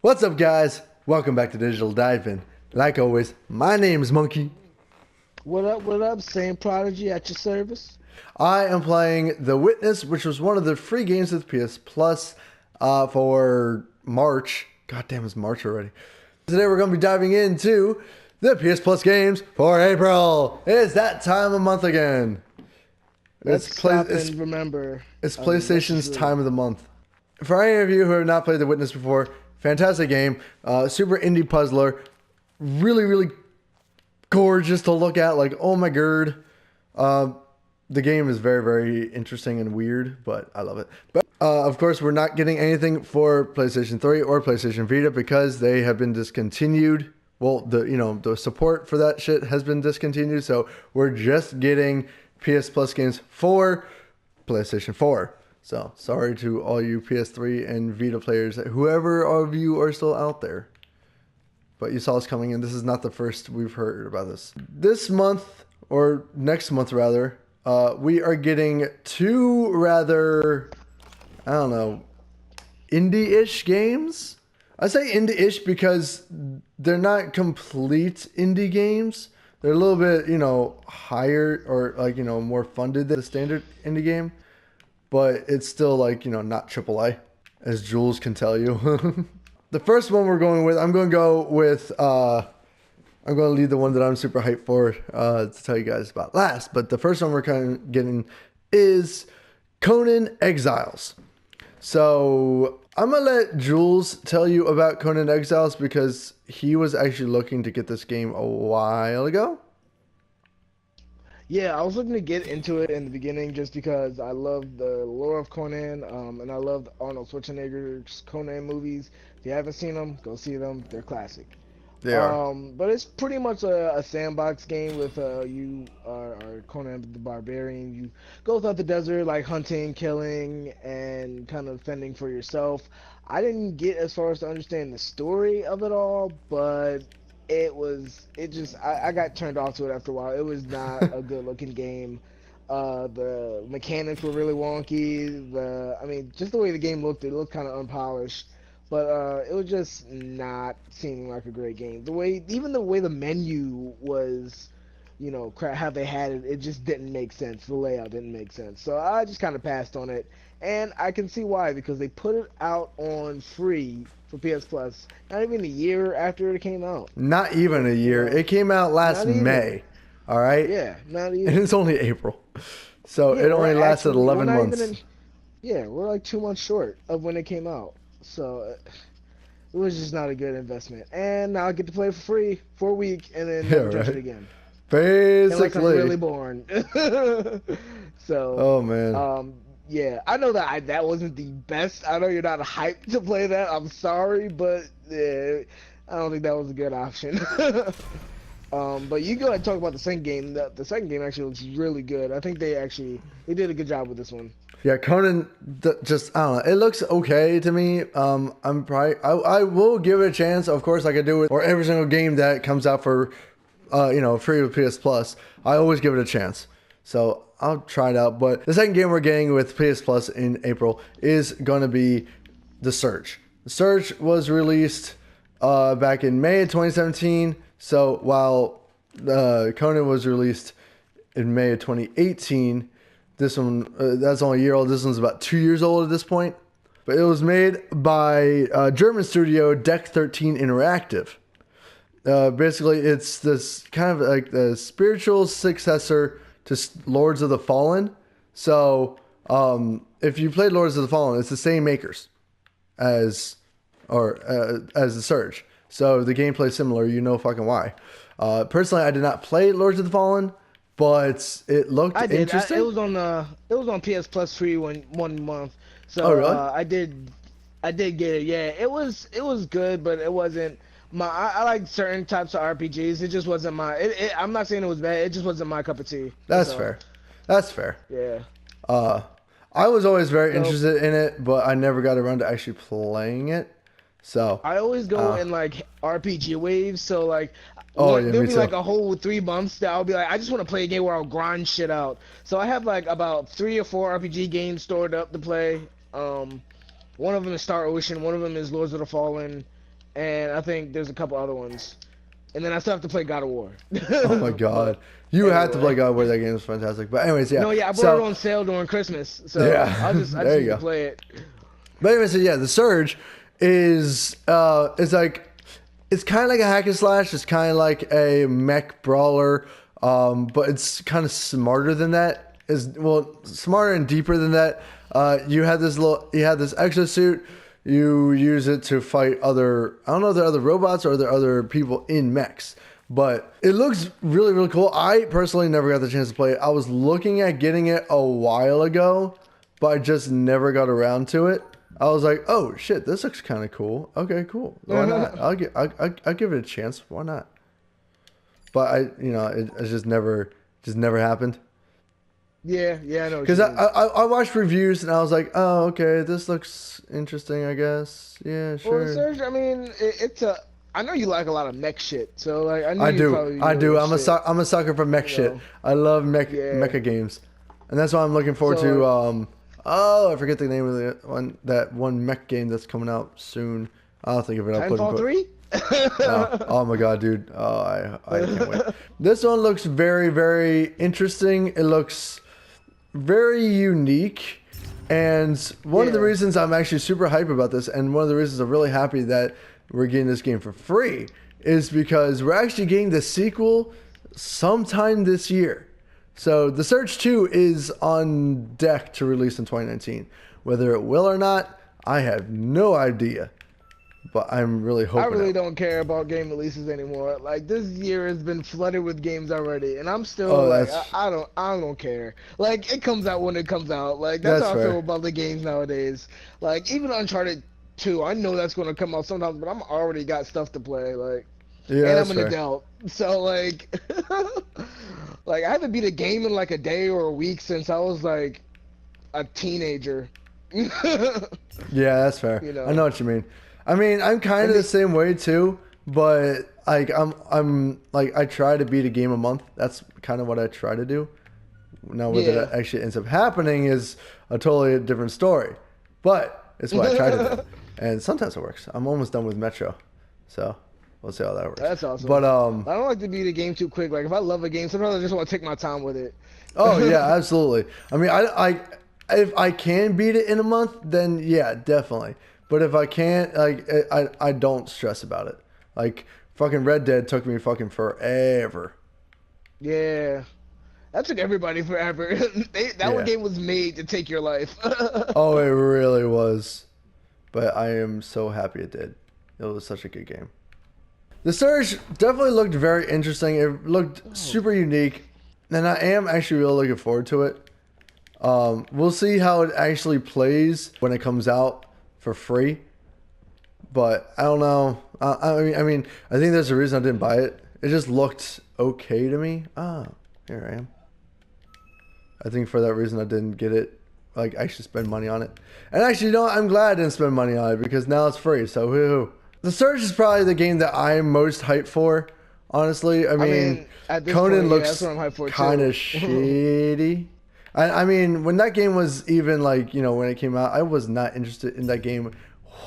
What's up, guys? Welcome back to Digital Dive-In. Like always, my name is Monkey. What up, what up? Same Prodigy at your service. I am playing The Witness, which was one of the free games with PS Plus for March. God damn, it's March already. Today we're going to be diving into the PS Plus games for April. It's that time of month again. Let's stop and remember. It's PlayStation's time of the month. For any of you who have not played The Witness before, fantastic game. Super indie puzzler. Really, really gorgeous to look at. Like, oh my god. The game is very, very interesting and weird, but I love it. But of course, we're not getting anything for PlayStation 3 or PlayStation Vita because they have been discontinued. Well, the support for that shit has been discontinued, so we're just getting PS Plus games for PlayStation 4. So sorry to all you PS3 and Vita players, whoever of you are still out there. But you saw us coming in. This is not the first we've heard about this. This month, or next month rather, we are getting two rather, I don't know, indie-ish games. I say indie-ish because they're not complete indie games. They're a little bit, higher or like, more funded than the standard indie game. But it's still like, not AAA, as Jules can tell you. The first one we're going with, I'm going to leave the one that I'm super hyped for to tell you guys about last. But the first one we're kind of getting is Conan Exiles. So I'm going to let Jules tell you about Conan Exiles because he was actually looking to get this game a while ago. Yeah, I was looking to get into it in the beginning just because I love the lore of Conan, and I love Arnold Schwarzenegger's Conan movies. If you haven't seen them, go see them. They're classic. They are. But it's pretty much a sandbox game with you are Conan the Barbarian. You go throughout the desert, like hunting, killing, and kind of fending for yourself. I didn't get as far as to understand the story of it all, but I got turned off to it after a while. It was not a good looking game. The mechanics were really wonky. Just the way the game looked, it looked kind of unpolished. But it was just not seeming like a great game. Even the way the menu was, how they had it, it just didn't make sense. The layout didn't make sense. So I just kind of passed on it. And I can see why, because they put it out on free for PS Plus not even a year after it came out. Not even a year. It came out last May. All right? Yeah, not even. And it's only April. So it only lasted 11 months. We're like 2 months short of when it came out. So it was just not a good investment. And now I get to play it for free for a week and then never touch it again. Basically. And like I'm really bored. So. Oh, man. Yeah, I know that wasn't the best. I know you're not hyped to play that. I'm sorry, but I don't think that was a good option. But you go ahead and talk about the second game. The second game actually looks really good. I think they did a good job with this one. Yeah, Conan, I don't know. It looks okay to me. I will give it a chance, of course, like I do with or every single game that comes out for, free with PS Plus. I always give it a chance. So I'll try it out. But the second game we're getting with PS Plus in April is going to be The Surge. The Surge was released back in May of 2017. So while Conan was released in May of 2018, this one, that's only a year old. This one's about 2 years old at this point. But it was made by German studio Deck 13 Interactive. Basically, it's this kind of like the spiritual successor to Lords of the Fallen. So if you played Lords of the Fallen, it's the same makers as the Surge. So the gameplay is similar. You know fucking why. Personally, I did not play Lords of the Fallen, but it looked interesting. It was on PS Plus free one month. So oh, really? I did get it. Yeah, it was good, but it wasn't. I like certain types of RPGs. It just wasn't my. I'm not saying it was bad. It just wasn't my cup of tea. That's fair. That's fair. Yeah. I was always very interested in it, but I never got around to actually playing it. So I always go in like RPG waves. So like, there'll be like a whole 3 months that I'll be like, I just want to play a game where I'll grind shit out. So I have like about 3 or 4 RPG games stored up to play. One of them is Star Ocean. One of them is Lords of the Fallen. and I think there's a couple other ones. And then I still have to play God of War. Oh my God. But You had to play anyway. God of War. That game is fantastic. But anyways, yeah. No, yeah, I bought it So, on sale during Christmas, so yeah, I there just you need to go. play it. But anyways, so yeah, the Surge is like, it's kind of like a hack and slash. It's kind of like a mech brawler, but it's kind of smarter than that. Is well, smarter and deeper than that. You had this exosuit. You use it to fight other. I don't know if they're other robots or they're other people in mechs, but it looks really really cool. I personally never got the chance to play it. I was looking at getting it a while ago, but I just never got around to it. I was like, oh shit, this looks kind of cool. Okay, cool. Why not? I'll give it a chance. Why not? But it just never happened. Yeah, I know what Because you I, mean. I watched reviews and I was like, oh okay, this looks interesting. I guess, yeah, Well, the sure. Surge, I mean, it's a. I know you like a lot of mech shit, so like I knew I you'd do, probably be I really do. interested. I'm a sucker for mech You shit. know, I love yeah. mecha games, and that's why I'm looking forward So to. Oh, I forget the name of that one mech game that's coming out soon. I'll think of it. I'll Titanfall put. 3. Oh my god, dude. Oh, I can't wait. This one looks very, very interesting. It looks very unique. And one of the Yeah. reasons I'm actually super hype about this, and one of the reasons I'm really happy that we're getting this game for free, is because we're actually getting the sequel sometime this year. So The Surge 2 is on deck to release in 2019. Whether it will or not, I have no idea. But I'm really I hoping really it. don't care about game releases anymore. Like this year has been flooded with games already, and I'm still Oh, like, that's I don't care. Like it comes out when it comes out. Like that's that's how I feel fair. about the games nowadays. Like even Uncharted 2, I know that's gonna come out sometimes, but I'm already got stuff to play. Like, Yeah, and that's I'm an fair. adult, so like, like I haven't beat a game in like a day or a week since I was like a teenager. you Yeah, that's fair. I know know, what you mean. I mean, I'm kind and of the the, same way too, but like I'm like I try to beat a game a month. That's kind of what I try to do. Now, whether yeah. that actually ends up happening is a totally different story, but it's what I try to do, and sometimes it works. I'm almost done with Metro, so we'll see how that works. That's awesome. But I don't like to beat a game too quick. Like if I love a game, sometimes I just want to take my time with it. oh yeah, absolutely. I mean, if I can beat it in a month, then yeah, definitely. But if I can't, like, I don't stress about it. Like, fucking Red Dead took me fucking forever. Yeah, that took everybody forever. That one Yeah. game was made to take your life. Oh, it really was. But I am so happy it did. It was such a good game. The Surge definitely looked very interesting. It looked super unique, and I am actually really looking forward to it. We'll see how it actually plays when it comes out for free. But I don't know. I think there's a reason I didn't buy it. It just looked okay to me. Ah, here I am. I think for that reason I didn't get it. Like actually spend money on it. And actually, you know what? I'm glad I didn't spend money on it because now it's free. So woohoo. The Surge is probably the game that I'm most hyped for. Honestly, I I mean, mean, at this Conan point, yeah, that's looks what I'm hyped for kind of too. shitty. I mean, when that game was even like, when it came out, I was not interested in that game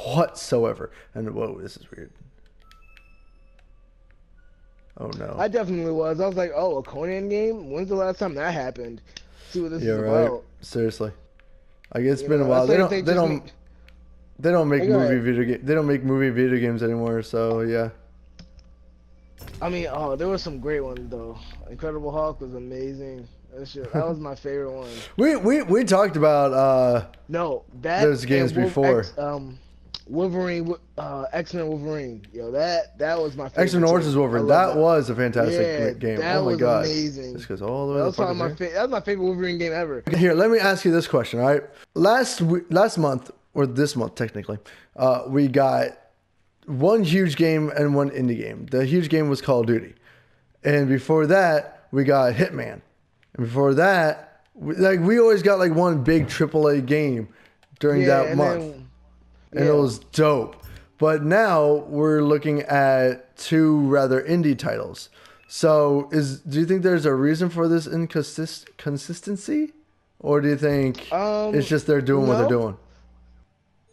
whatsoever. And whoa, this is weird. Oh no. I definitely was. I was like, oh, a Conan game? When's the last time that happened? See what this Yeah, is right. about. Seriously. Like it's been a while. That's like if they just make. They don't make Hey, go ahead. They don't make movie video games anymore. So yeah. I mean, oh, there were some great ones though. Incredible Hulk was amazing. That was my favorite one. We talked about No, that those games and before. Wolverine, X-Men Wolverine. Yo, that was my favorite. X-Men Origins too. I Wolverine. love That that. was a fantastic Yeah, game. that Oh my was god. amazing. This goes all the way That to the was probably fucking that was my favorite Wolverine game ever. Here, let me ask you this question, all right? Last month, or this month technically, we got one huge game and one indie game. The huge game was Call of Duty. And before that, we got Hitman. And before that, we always got like one big AAA game during Yeah, that and month. then And it yeah. was dope. But now we're looking at two rather indie titles. So do you think there's a reason for this inconsistency? Or do you think it's just they're doing what they're No. doing?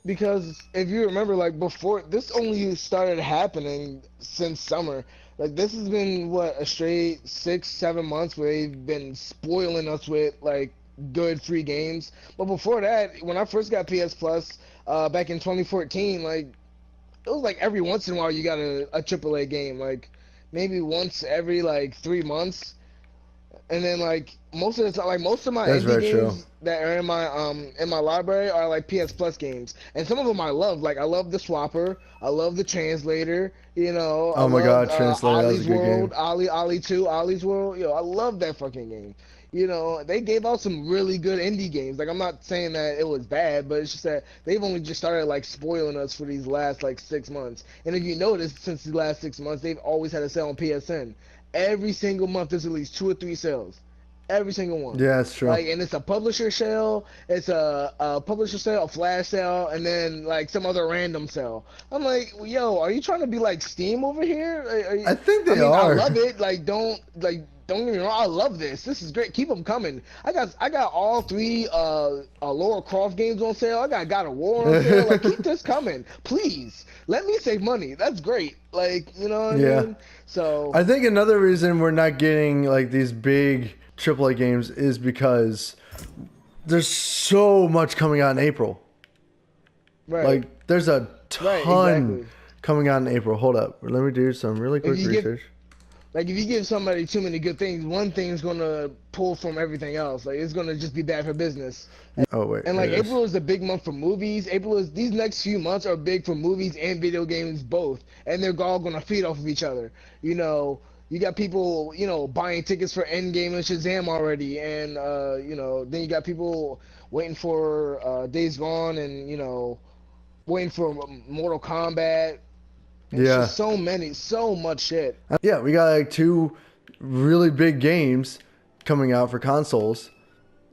Because if you remember, like before, this only started happening since summer. Like this has been what a straight 6, 7 months where they've been spoiling us with like good free games. But before that, when I first got PS Plus, back in 2014, like it was like every once in a while you got a AAA game, like maybe once every like 3 months. And then like most of the time, like most of my That's indie very true. games that are in my library are like PS Plus games, and some of them I love. Like I love the Swapper, I love the Translator. You know, I Oh my love God, Translator, that was a Ollie's good game. World, Ollie 2, Ollie's World. Yo, I love that fucking game. You know, they gave out some really good indie games. Like I'm not saying that it was bad, but it's just that they've only just started like spoiling us for these last like 6 months. And if you notice, since the last 6 months, they've always had a sale on PSN. Every single month, there's at least 2 or 3 sales. Every single one. Yeah, that's true. Like, and it's a publisher sale, it's a publisher sale, a flash sale, and then like some other random sale. I'm like, yo, are you trying to be like Steam over here? I think I they mean, I are. love it. Don't get me wrong. I love this. This is great. Keep them coming. I got all three Laura Croft games on sale. I got God of War on sale. Like, keep this coming, please. Let me save money. That's great. Like, you know what I Yeah. mean? So, I think another reason we're not getting like these big AAA games is because there's so much coming out in April. right, Like there's a right, ton exactly. coming out in April. Hold up. Let me do some really If quick you give research. Like if you give somebody too many good things, one thing is gonna pull from everything else. Like it's gonna just be bad for business. Oh wait, And here like it is. April is a big month for movies. April is these next few months are big for movies and video games both, and they're all gonna feed off of each other. You know, you got people buying tickets for Endgame and Shazam already, and then you got people waiting for Days Gone and waiting for Mortal Kombat. It's Yeah. just so much shit. Yeah, we got like two really big games coming out for consoles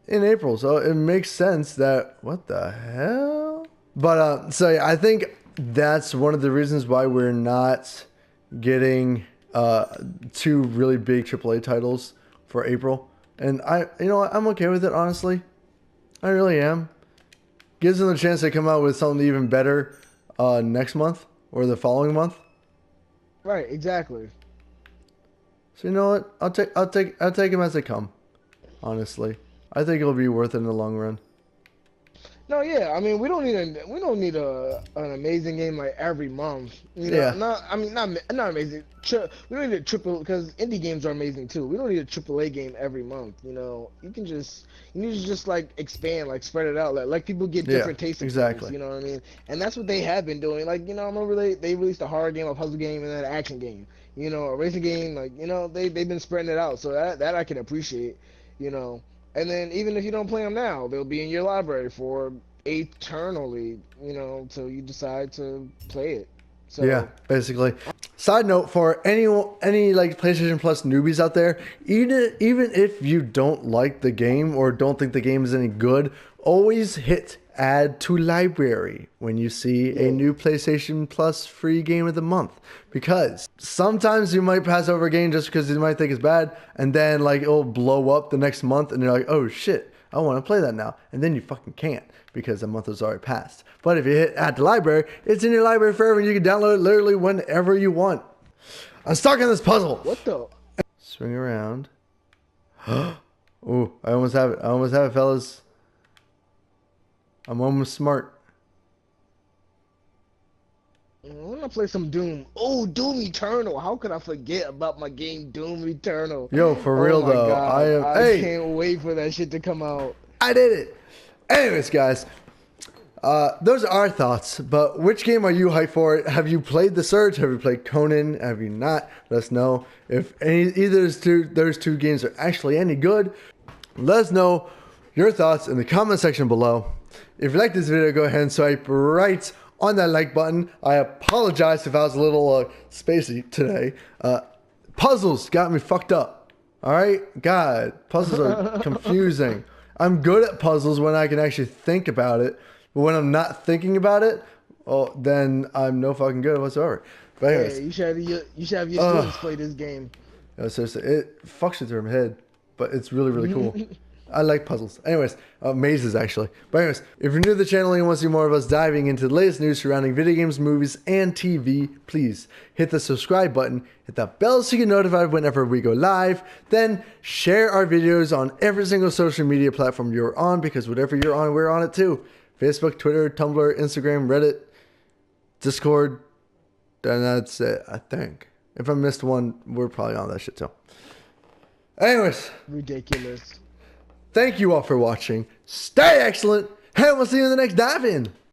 in April. So it makes sense that what the hell? But so yeah, I think that's one of the reasons why we're not getting two really big AAA titles for April. And I'm okay with it, honestly. I really am. Gives them a chance to come out with something even better next month or the following month. Right, exactly. So you know what? I'll take them as they come. Honestly, I think it'll be worth it in the long run. No, yeah. I mean, we don't need a an amazing game like every month. You know, Yeah, not amazing. We don't need a triple because indie games are amazing too. We don't need a triple A game every month. You know, you need to just like expand, like spread it out, like people get yeah, different tastes of things. exactly. You know what I mean? And that's what they have been doing. Like I remember they released a horror game, a puzzle game, and then an action game. You know, a racing game. Like they've been spreading it out. So that I can appreciate. You know. And then even if you don't play them now, they'll be in your library for eternally, till you decide to play it. Yeah, So, basically. Side note for any like PlayStation Plus newbies out there, even if you don't like the game or don't think the game is any good, always hit add to library when you see a yeah, new PlayStation Plus free game of the month, because sometimes you might pass over a game just because you might think it's bad, and then like it'll blow up the next month and you're like, oh shit, I want to play that now, and then you fucking can't because the month has already passed. But if you hit add to library, it's in your library forever and you can download it literally whenever you want. I'm stuck in this puzzle. what the? Swing around. Ooh, I almost have it, fellas. I'm almost smart. I want to play some Doom. Oh, Doom Eternal. How could I forget about my game Doom Eternal? Yo, for Oh real my though, God, I Hey, can't wait for that shit to come out. I did it. Anyways, guys, those are our thoughts. But which game are you hyped for? Have you played the Surge? Have you played Conan? Have you not? Let us know if either those two games are actually any good. Let us know your thoughts in the comment section below. If you like this video, go ahead and swipe right on that like button. I apologize if I was a little spacey today. Puzzles got me fucked up. All right, God, puzzles are confusing. I'm good at puzzles when I can actually think about it, but when I'm not thinking about it, well, then I'm no fucking good whatsoever. But Yeah, anyways, you should have your students play this game. seriously, it fucks you through my head, but it's really, really cool. I like puzzles. Anyways, mazes actually. But anyways, if you're new to the channel and you want to see more of us diving into the latest news surrounding video games, movies, and TV, please hit the subscribe button, hit that bell so you get notified whenever we go live. Then share our videos on every single social media platform you're on, because whatever you're on, we're on it too. Facebook, Twitter, Tumblr, Instagram, Reddit, Discord, and that's it, I think. If I missed one, we're probably on that shit too. Anyways. Ridiculous. Thank you all for watching. Stay excellent, and we'll see you in the next dive-in.